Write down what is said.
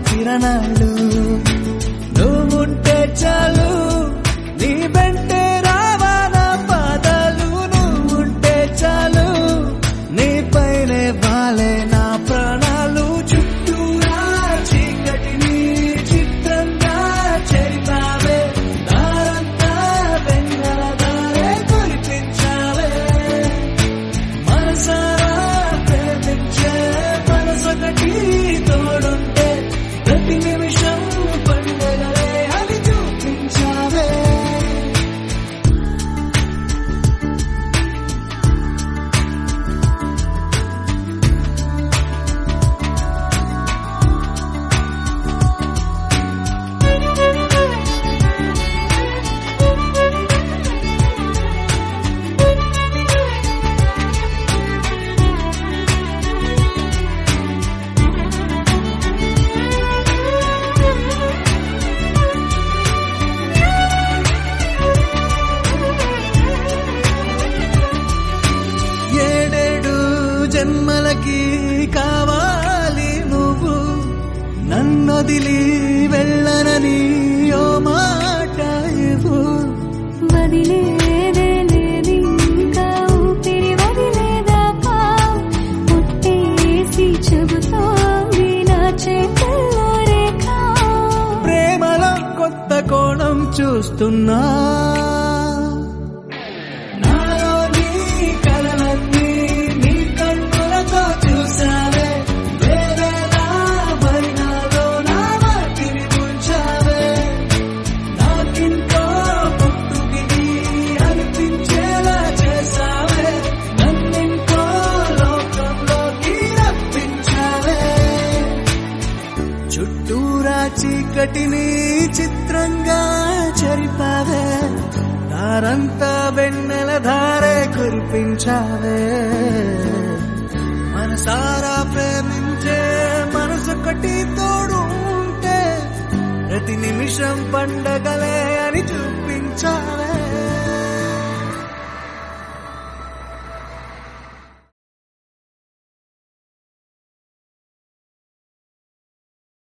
కిరణాలు నువ్వుంటే చాలు, నీ వెంటే రావాలా పాదాలు. నువ్వుంటే చాలు, నీ పైనే వాలే నా ప్రాణాలు. చుట్టూరా చీకటిని చిత్రంగా చెరిపావే, దారంతా వెన్నెల దారే కురిపించావే. మనసారా ప్రేమించే మనసొకటి తోడుంటే ప్రతి నిమిషం పండగలే అని చూపించావే. జన్మలకి కావాలి నువ్వు, నన్నొదిలి వెళ్ళనని ఓ మాట ఇవ్వు. వదిలేదే లేదింకా ఊపిరి వదిలేదాకా, పుట్టేసి చెబుతోంది నా చేతుల్లో రేఖ. ప్రేమలో కొత్త కోణం చూస్తున్నా, చుట్టూరా చీకటిని చిత్రంగా చెరిపావే, దారంతా వెన్నెల ధారే కురిపించావే. మనసారా ప్రేమించే మనసొకటి తోడు ఉంటే ప్రతి నిమిషం పండగలే అని చూపించావే.